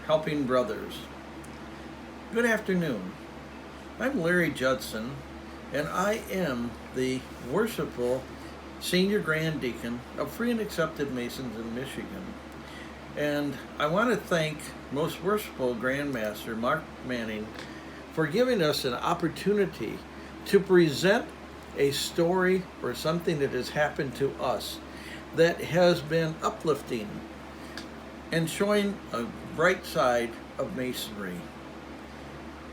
Helping Brothers. Good afternoon. I'm Larry Judson, and I am the Worshipful Senior Grand Deacon of Free and Accepted Masons in Michigan. And I want to thank Most Worshipful Grandmaster Mark Manning for giving us an opportunity to present a story or something that has happened to us that has been uplifting and showing a bright side of Masonry.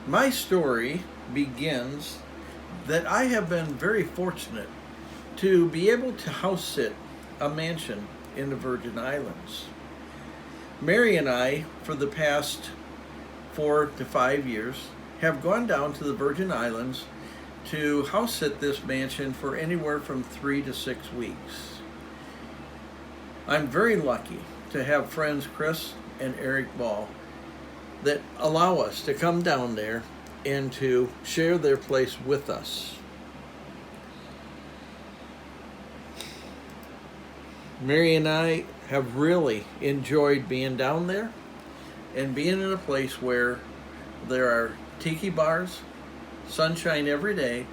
My story begins that I have been very fortunate to be able to house sit a mansion in the Virgin Islands. Mary and I, for the past 4 to 5 years, have gone down to the Virgin Islands to house sit this mansion for anywhere from 3 to 6 weeks. I'm very lucky to have friends Chris and Eric Ball that allow us to come down there and to share their place with us. Mary and I have really enjoyed being down there and being in a place where there are tiki bars, sunshine every day,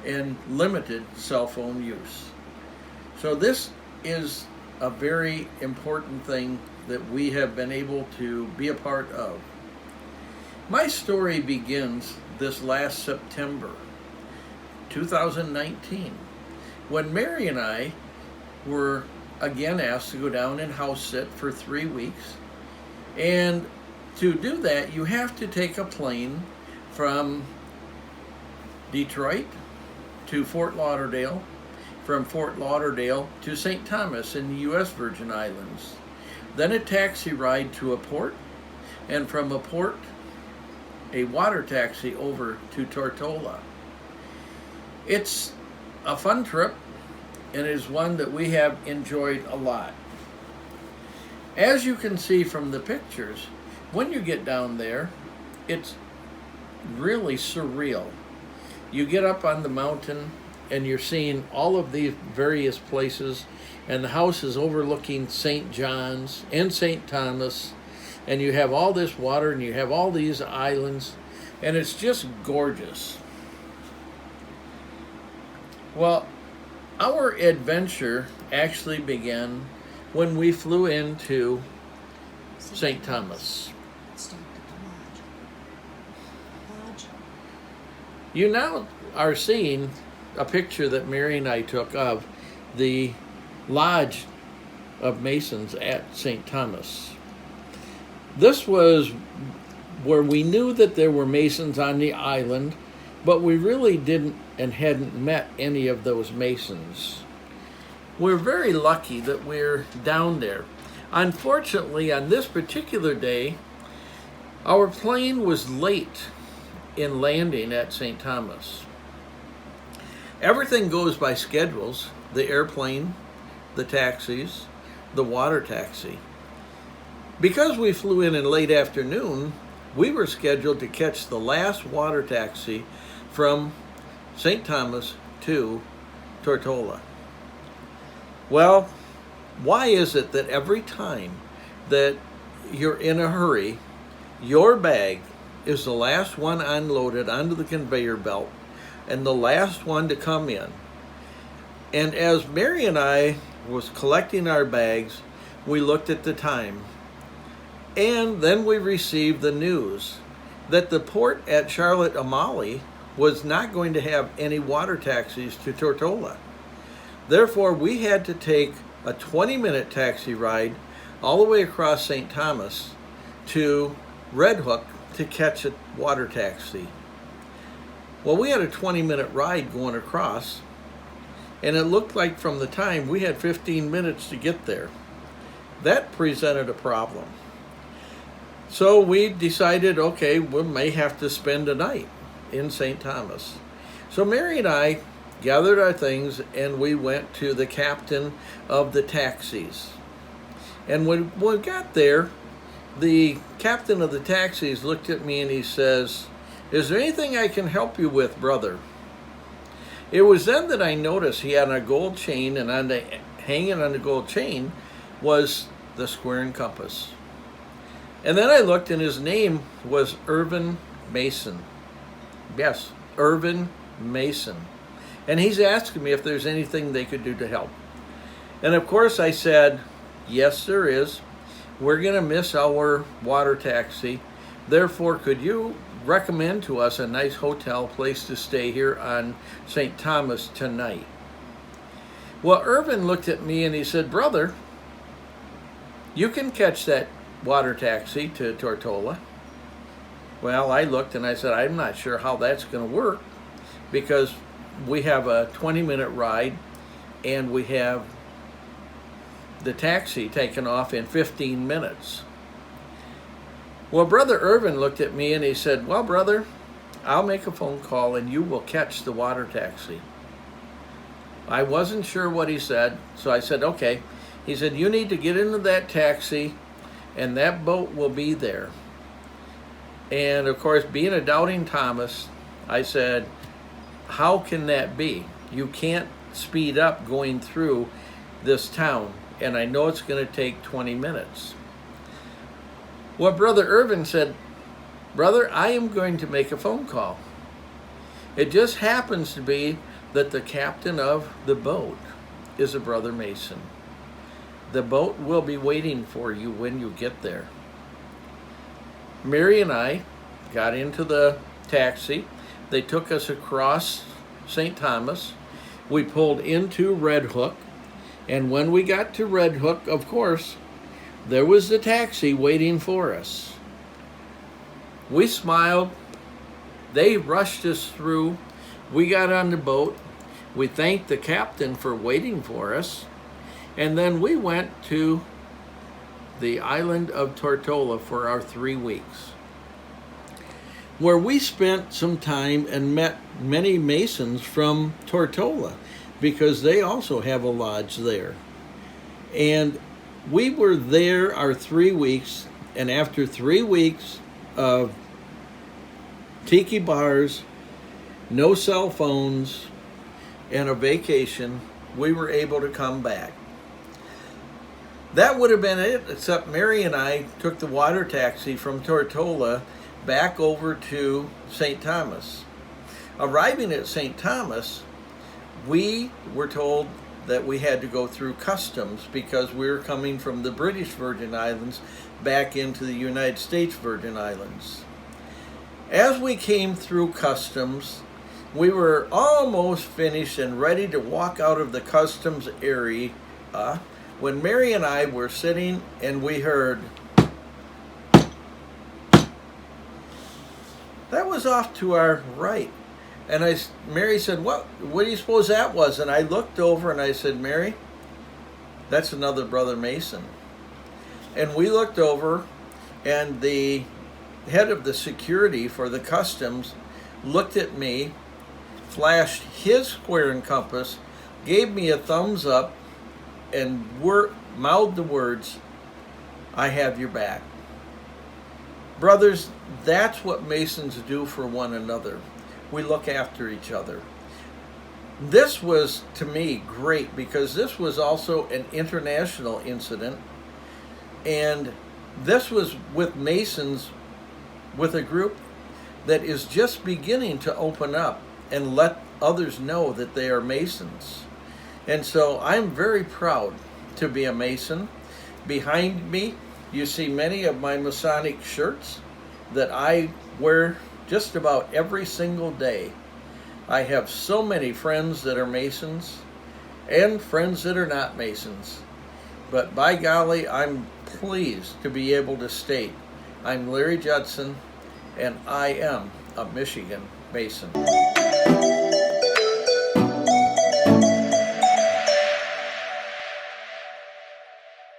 and limited cell phone use. So this is a very important thing that we have been able to be a part of. My story begins this last September 2019 when Mary and I were again asked to go down and house sit for 3 weeks. And to do that, you have to take a plane from Detroit to Fort Lauderdale, from Fort Lauderdale to St. Thomas in the U.S. Virgin Islands. Then a taxi ride to a port, and from a port, a water taxi over to Tortola. It's a fun trip, and it is one that we have enjoyed a lot. As you can see from the pictures, when you get down there, it's really surreal. You get up on the mountain and you're seeing all of these various places, and the house is overlooking St. John's and St. Thomas, and you have all this water and you have all these islands, and it's just gorgeous. Well, our adventure actually began when we flew into St. Thomas. You now are seeing a picture that Mary and I took of the Lodge of Masons at St. Thomas. This was where we knew that there were Masons on the island, but we really didn't and hadn't met any of those Masons. We're very lucky that we're down there. Unfortunately, on this particular day, our plane was late in landing at St. Thomas. Everything goes by schedules: the airplane, the taxis, the water taxi. Because we flew in late afternoon, we were scheduled to catch the last water taxi from St. Thomas to Tortola. Well, why is it that every time that you're in a hurry, your bag is the last one unloaded onto the conveyor belt and the last one to come in? And as Mary and I was collecting our bags, we looked at the time, and then we received the news that the port at Charlotte Amalie was not going to have any water taxis to Tortola. Therefore, we had to take a 20-minute taxi ride all the way across St. Thomas to Red Hook to catch a water taxi. Well, we had a 20-minute ride going across, and it looked like from the time we had 15 minutes to get there. That presented a problem. So we decided, okay, we may have to spend a night in St. Thomas. So Mary and I gathered our things and we went to the captain of the taxis. And when we got there, the captain of the taxis looked at me and he says, "Is there anything I can help you with, brother?" It was then that I noticed he had a gold chain, and hanging on the gold chain was the square and compass. And then I looked, and his name was Irvin Mason. Yes, Irvin Mason. And he's asking me if there's anything they could do to help. And of course I said, yes, there is. We're going to miss our water taxi. Therefore, could you recommend to us a nice hotel place to stay here on St. Thomas tonight? Well, Irvin looked at me and he said, brother, you can catch that water taxi to Tortola. Well, I looked and I said, I'm not sure how that's going to work, because we have a 20-minute ride and we have the taxi taken off in 15 minutes. Well, Brother Irvin looked at me and he said, well, brother, I'll make a phone call and you will catch the water taxi. I wasn't sure what he said, so I said, okay. He said, you need to get into that taxi and that boat will be there. And of course, being a doubting Thomas, I said, how can that be? You can't speed up going through this town, and I know it's going to take 20 minutes. Well, Brother Irvin said, brother, I am going to make a phone call. It just happens to be that the captain of the boat is a Brother Mason. The boat will be waiting for you when you get there. Mary and I got into the taxi. They took us across St. Thomas. We pulled into Red Hook. And when we got to Red Hook, of course, there was the taxi waiting for us. We smiled. They rushed us through. We got on the boat. We thanked the captain for waiting for us. And then we went to the island of Tortola for our 3 weeks, where we spent some time and met many Masons from Tortola, because they also have a lodge there. And we were there our 3 weeks, and after 3 weeks of tiki bars, no cell phones, and a vacation, we were able to come back. That would have been it, except Mary and I took the water taxi from Tortola back over to St. Thomas. Arriving at St. Thomas, we were told that we had to go through customs because we were coming from the British Virgin Islands back into the United States Virgin Islands. As we came through customs, we were almost finished and ready to walk out of the customs area when Mary and I were sitting and we heard, that was off to our right. And Mary said, what do you suppose that was? And I looked over and I said, Mary, that's another Brother Mason. And we looked over, and the head of the security for the customs looked at me, flashed his square and compass, gave me a thumbs up, and mouthed the words, I have your back. Brothers, that's what Masons do for one another. We look after each other. This was, to me, great, because this was also an international incident, and this was with Masons, with a group that is just beginning to open up and let others know that they are Masons. And so I'm very proud to be a Mason. Behind me, you see many of my Masonic shirts that I wear just about every single day. I have so many friends that are Masons and friends that are not Masons. But by golly, I'm pleased to be able to state I'm Larry Judson, and I am a Michigan Mason.